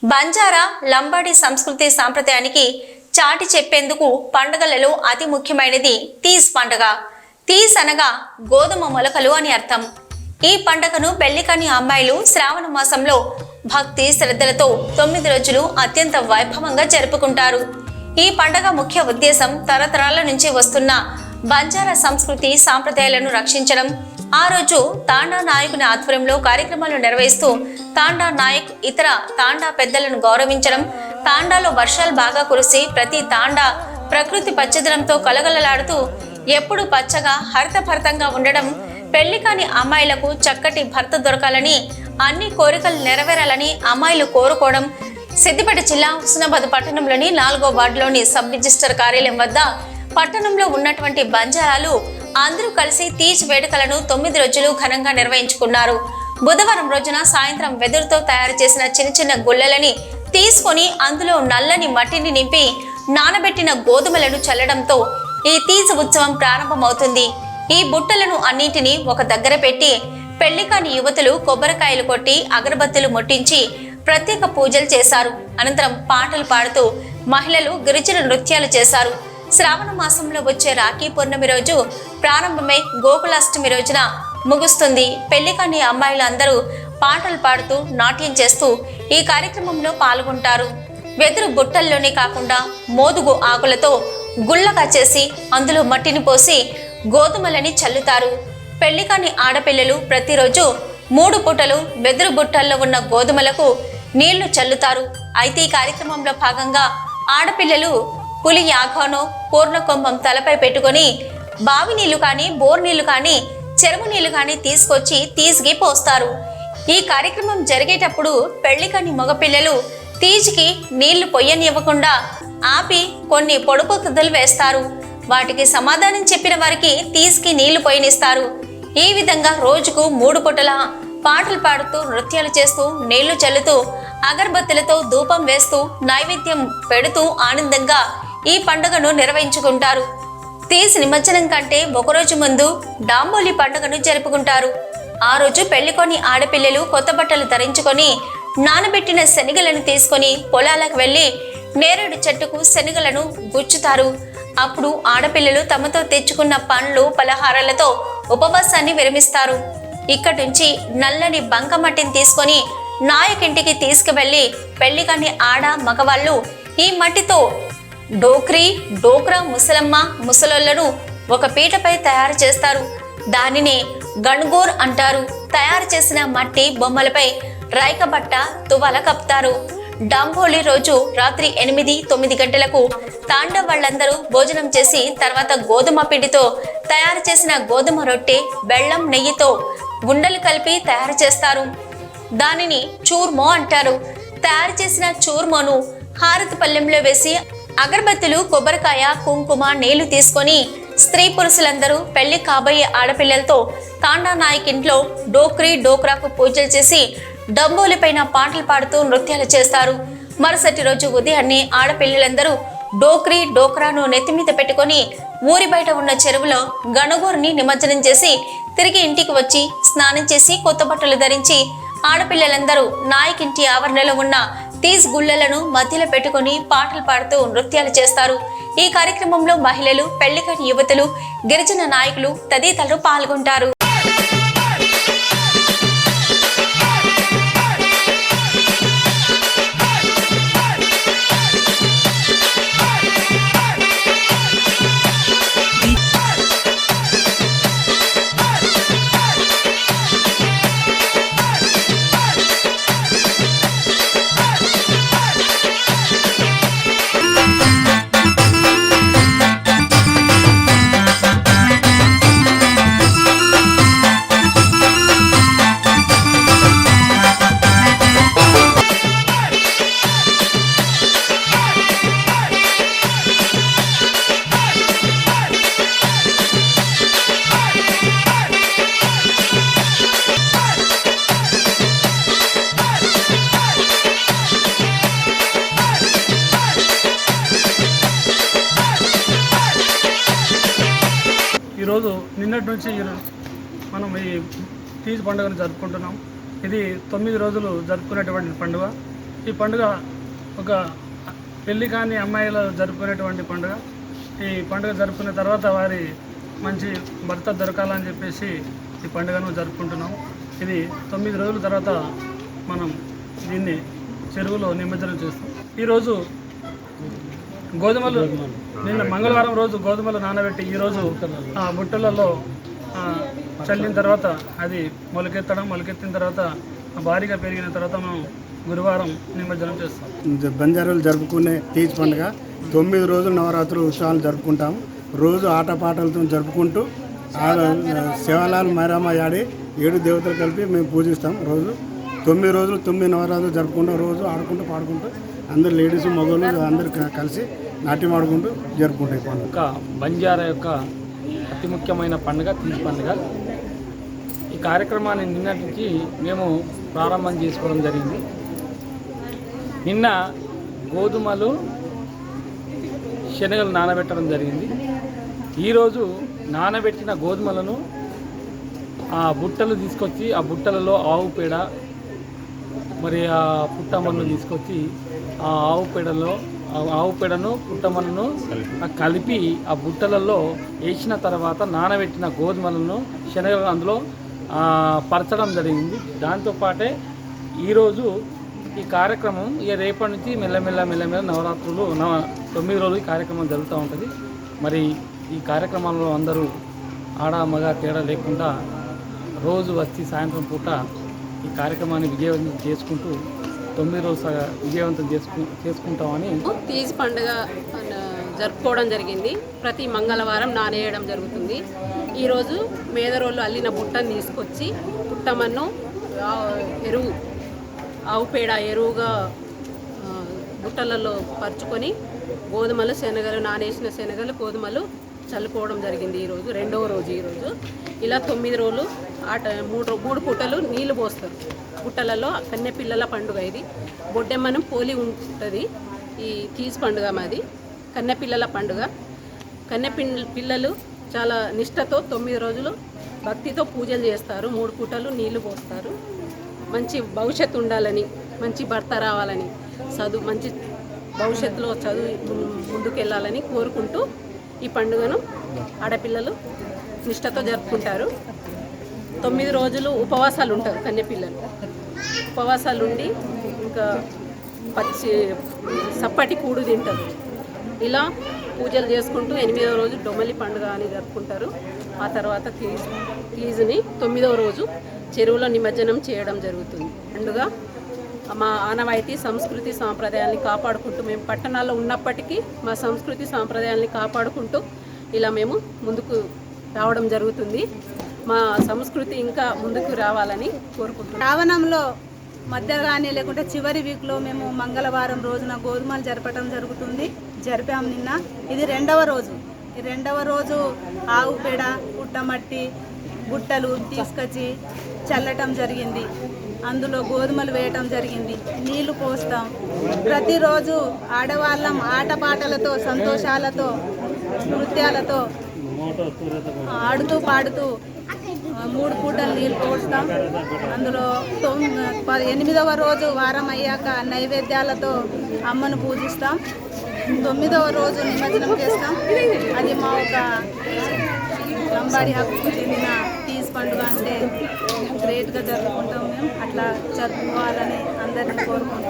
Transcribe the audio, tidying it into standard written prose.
బంజారా లంబాడి సంస్కృతి సాంప్రదాయానికి చాటి చెప్పేందుకు పండుగలలో అతి ముఖ్యమైనది తీజ్ పండుగ. తీజ్ అనగా గోధుమ మొలకలు అని అర్థం. ఈ పండుగను పెళ్లికాని అమ్మాయిలు శ్రావణ మాసంలో భక్తి శ్రద్ధలతో 9 రోజులు అత్యంత వైభవంగా జరుపుకుంటారు. ఈ పండుగ ముఖ్య ఉద్దేశం తరతరాల నుంచి వస్తున్న బంజారా సంస్కృతి సాంప్రదాయాలను రక్షించడం. ఆ రోజు తాండా నాయకుని ఆధ్వర్యంలో కార్యక్రమాలు నిర్వహిస్తూ తాండా నాయక్ ఇతర తాండా పెద్దలను గౌరవించడం. తాండాలో వర్షాలు బాగా కురిసి ప్రతి తాండా ప్రకృతి పచ్చదనంతో కలగలలాడుతూ ఎప్పుడు పచ్చగా హరితభరితంగా ఉండడం. పెళ్లి కాని అమ్మాయిలకు చక్కటి భర్త దొరకాలని, అన్ని కోరికలు నెరవేరాలని అమ్మాయిలు కోరుకోవడం. సిద్దిపేట జిల్లా హుస్నాబాద్ పట్టణంలోని 4వ వార్డులోని సబ్ రిజిస్టర్ కార్యాలయం వద్ద పట్టణంలో ఉన్నటువంటి బంజారాలు అందరూ కలిసి తీజ్ వేడుకలను 9 రోజులు ఘనంగా నిర్వహించుకున్నారు. బుధవారం రోజున సాయంత్రం వెదురుతో తయారు చేసిన చిన్న చిన్న గుళ్ళలని తీసుకొని అందులో నల్లని మట్టిని నింపి నానబెట్టిన గోధుమలను చల్లడంతో ఈ తీజ్ ఉత్సవం ప్రారంభమవుతుంది. ఈ బుట్టలను అన్నింటినీ ఒక దగ్గర పెట్టి పెళ్లికాని యువతులు కొబ్బరికాయలు కొట్టి అగరబత్తులు ముట్టించి ప్రత్యేక పూజలు చేశారు. అనంతరం పాటలు పాడుతూ మహిళలు గిరిజన నృత్యాలు చేశారు. శ్రావణ మాసంలో వచ్చే రాఖీ పూర్ణమి రోజు ప్రారంభమై గోకులాష్టమి రోజున ముగుస్తుంది. పెళ్లికాని అమ్మాయిలు అందరూ పాటలు పాడుతూ నాట్యం చేస్తూ ఈ కార్యక్రమంలో పాల్గొంటారు. వెదురు బుట్టల్లోనే కాకుండా మోదుగు ఆకులతో గుళ్ళగా చేసి అందులో మట్టిని పోసి గోధుమలని చల్లుతారు. పెళ్లికాని ఆడపిల్లలు ప్రతిరోజు 3 పూటలు వెదురు బుట్టల్లో ఉన్న గోధుమలకు నీళ్లు చల్లుతారు. అయితే ఈ కార్యక్రమంలో భాగంగా ఆడపిల్లలు పులి యాగానో పూర్ణకుంభం తలపై పెట్టుకొని బావి నీళ్లు కానీ బోర్ నీళ్లు కానీ చెరువు నీళ్లు కానీ తీసుకొచ్చి తీజ్కి పోస్తారు. ఈ కార్యక్రమం జరిగేటప్పుడు పెళ్లికాని మగపిల్లలు తీజ్కి నీళ్లు పొయ్యనివ్వకుండా ఆపి కొన్ని పొడుపు కథలు వేస్తారు. వాటికి సమాధానం చెప్పిన వారికి తీజ్కి నీళ్లు పోయనిస్తారు. ఈ విధంగా రోజుకు 3 పూటల పాటలు పాడుతూ నృత్యాలు చేస్తూ నీళ్లు చల్లుతూ అగరబత్తులతో ధూపం వేస్తూ నైవేద్యం పెడుతూ ఆనందంగా ఈ పండుగను నిర్వహించుకుంటారు. తీజ్ నిమజ్జనం కంటే ఒకరోజు ముందు డాంబోలి పండుగను జరుపుకుంటారు. ఆ రోజు పెళ్లికొని ఆడపిల్లలు కొత్త బట్టలు ధరించుకొని నానబెట్టిన శనగలను తీసుకొని పొలాలకు వెళ్లి నేరేడు చెట్టుకు శనగలను గుచ్చుతారు. అప్పుడు ఆడపిల్లలు తమతో తెచ్చుకున్న పండ్లు పలహారాలతో ఉపవాసాన్ని విరమిస్తారు. ఇక్కడి నుంచి నల్లని బంకమట్టిని తీసుకొని నాయకింటికి తీసుకువెళ్లి పెళ్లికాని ఆడ మగవాళ్ళు ఈ మట్టితో డోక్రా ముసలమ్మ ముసలోళ్లను ఒక పీటపై తయారు చేస్తారు. దానిని గణగోర్ అంటారు. తయారు చేసిన మట్టి బొమ్మలపై రైకబట్ట తువ్వాల కప్తారు. డాంబోలి రోజు రాత్రి 8-9 గంటలకు తాండా వాళ్ళందరూ భోజనం చేసి తర్వాత గోధుమ పిండితో తయారు చేసిన గోధుమ రొట్టె బెల్లం నెయ్యితో ఉండలు కలిపి తయారు చేస్తారు. దానిని చూర్మో అంటారు. తయారు చేసిన చూర్మోను హారతి పళ్ళెంలో వేసి అగరబత్తులు కొబ్బరికాయ కుంకుమ నీళ్లు తీసుకొని స్త్రీ పురుషులందరూ పెళ్లి కాబోయే ఆడపిల్లలతో తాండా నాయక్ ఇంట్లో డోక్రాకు పూజలు చేసి డంబోలిపైన పాటలు పాడుతూ నృత్యాలు చేస్తారు. మరుసటి రోజు ఉదయాన్నే ఆడపిల్లలందరూ డోక్రాను నెత్తిమీద పెట్టుకొని ఊరి బయట ఉన్న చెరువులో గణగోరుని నిమజ్జనం చేసి తిరిగి ఇంటికి వచ్చి స్నానం చేసి కొత్త బట్టలు ధరించి ఆడపిల్లలందరూ నాయక్ ఇంటి ఆవరణలో ఉన్న తీజ్ గుళ్ళలను మధ్యలో పెట్టుకొని పాటలు పాడుతూ నృత్యాలు చేస్తారు. ఈ కార్యక్రమంలో మహిళలు, పెళ్లికాని యువతులు, గిరిజన నాయకులు తదితరులు పాల్గొంటారు. ఈరోజు నిన్నటి నుంచి మనం ఈ తీజ్ పండుగను జరుపుకుంటున్నాం. ఇది 9 రోజులు జరుపుకునేటువంటి పండుగ. ఈ పండుగ ఒక పెళ్లి కాని అమ్మాయిలు జరుపుకునేటువంటి పండుగ. ఈ పండుగ జరుపుకున్న తర్వాత వారి మంచి భర్త దొరకాలని చెప్పేసి ఈ పండుగను జరుపుకుంటున్నాం. ఇది 9 రోజుల తర్వాత మనం దీన్ని చెరువులో నిమజ్జనం చేస్తాం. ఈరోజు గోధుమలు నిన్న మంగళవారం రోజు గోధుమలు నానబెట్టి ఈరోజు బుట్టలలో చల్లిన తర్వాత అది మొలకెత్తిన తర్వాత భారీగా పెరిగిన తర్వాత మనం గురువారం నిమజ్జనం చేస్తాం. బంజారాలు జరుపుకునే తీజ్ పండుగ 9 రోజులు నవరాత్రులు ఉత్సవాలు జరుపుకుంటాము. రోజు ఆటపాటలతో జరుపుకుంటూ శివలాల్ మైరామ ఆడి 7 దేవతలు కలిపి మేము పూజిస్తాం. రోజు 9 రోజులు 9 నవరాత్రులు జరుపుకుంటూ రోజు ఆడుకుంటూ పాడుకుంటూ అందరు లేడీస్ మగవాళ్ళు అందరు కలిసి నాట్యం ఆడుకుంటూ జరుపుకుంటాం. పండుగ బంజారా యొక్క అతి ముఖ్యమైన పండుగ తీజ్ పండుగ. ఈ కార్యక్రమాన్ని నిన్నటి నుంచి మేము ప్రారంభం చేసుకోవడం జరిగింది. నిన్న గోధుమలు శనగలు నానబెట్టడం జరిగింది. ఈరోజు నానబెట్టిన గోధుమలను ఆ బుట్టలు తీసుకొచ్చి ఆ బుట్టలలో ఆవు పేడ మరి ఆ పుట్టమన్ను తీసుకొచ్చి ఆ ఆవు పేడను పుట్టమన్ను కలిపి ఆ బుట్టలలో వేసిన తర్వాత నానబెట్టిన గోధుమలను శనగలను అందులో పరచడం జరిగింది. దాంతోపాటే ఈరోజు ఈ కార్యక్రమం రేపటి నుంచి మెల్లమెల్ల నవరాత్రులు 9 రోజులు ఈ కార్యక్రమం జరుగుతూ ఉంటుంది. మరి ఈ కార్యక్రమంలో అందరూ ఆడ మగ తేడా లేకుండా రోజు వచ్చి సాయంత్రం పూట ఈ కార్యక్రమాన్ని విజయవంతం చేసుకుంటూ 9 రోజులు విజయవంతం చేసుకుంటామని తీజ్ పండుగ జరుపుకోవడం జరిగింది. ప్రతి మంగళవారం నానేయడం జరుగుతుంది. ఈరోజు మేదరోళ్ళు అల్లిన బుట్టను తీసుకొచ్చి పుట్టమన్ను ఎరువు ఆవు పేడ ఎరువుగా బుట్టలలో పరుచుకొని గోధుమలు శనగలు నానేసిన శనగలు గోధుమలు చల్లుకోవడం జరిగింది. ఈరోజు 2వ రోజు. ఈరోజు ఇలా 9 రోజులు మూడు పూటలు నీళ్లు పోస్తారు పుట్టలలో. కన్నెపిల్లల పండుగ ఇది. బొడ్డెమ్మను పోలి ఉంటుంది ఈ తీజ్ పండుగ. మాది కన్నెపిల్లల పండుగ. పిల్లలు చాలా నిష్టతో 9 రోజులు భక్తితో పూజలు చేస్తారు. 3 పూటలు నీళ్లు పోస్తారు. మంచి భవిష్యత్తు ఉండాలని, మంచి భర్త రావాలని, మంచి భవిష్యత్తులో చదువు ముందుకెళ్ళాలని కోరుకుంటూ ఈ పండుగను ఆడపిల్లలు నిష్టతో జరుపుకుంటారు. 9 రోజులు ఉపవాసాలు ఉంటారు కన్యపిల్లలు. ఉపవాసాలు ఉండి ఇంకా సప్పటి కూడు తింటారు. ఇలా పూజలు చేసుకుంటూ 8వ రోజు డొమలి పండుగ అని జరుపుకుంటారు. ఆ తర్వాత తీజ్ని 9వ రోజు చెరువులో నిమజ్జనం చేయడం జరుగుతుంది. పండుగ మా ఆనవాయితీ సంస్కృతి సాంప్రదాయాల్ని కాపాడుకుంటూ, మేము పట్టణాల్లో ఉన్నప్పటికీ మా సంస్కృతి సాంప్రదాయాల్ని కాపాడుకుంటూ ఇలా మేము ముందుకు రావడం జరుగుతుంది. మా సంస్కృతి ఇంకా ముందుకు రావాలని కోరుకుంటున్నాం. శ్రావణంలో మధ్యగానే లేకుంటే చివరి వీక్లో మేము మంగళవారం రోజున గోధుమలు జరపడం జరుగుతుంది. జరిపాము నిన్న. ఇది 2వ రోజు. ఈ 2వ రోజు ఆవు పేడ పుట్టమట్టి బుట్టలు తీసుకొచ్చి చల్లటం జరిగింది. అందులో గోధుమలు వేయటం జరిగింది. నీళ్లు పోస్తాం. ప్రతిరోజు ఆడవాళ్ళం ఆటపాటలతో సంతోషాలతో నృత్యాలతో ఆడుతూ పాడుతూ 3 పూటలు నీళ్ళు పోస్తాం. అందులో 8వ రోజు వారం అయ్యాక నైవేద్యాలతో అమ్మను పూజిస్తాం. 9వ రోజు నిమజ్జనం చేస్తాం. అది మా ఒక లంబాడి హక్కుకు చెందిన తీజ్ పండుగ. అంటే గ్రేట్గా జరుపుకుంటాం. మేము అట్లా జరుపుకోవాలని అందరినీ కోరుకుంటాం.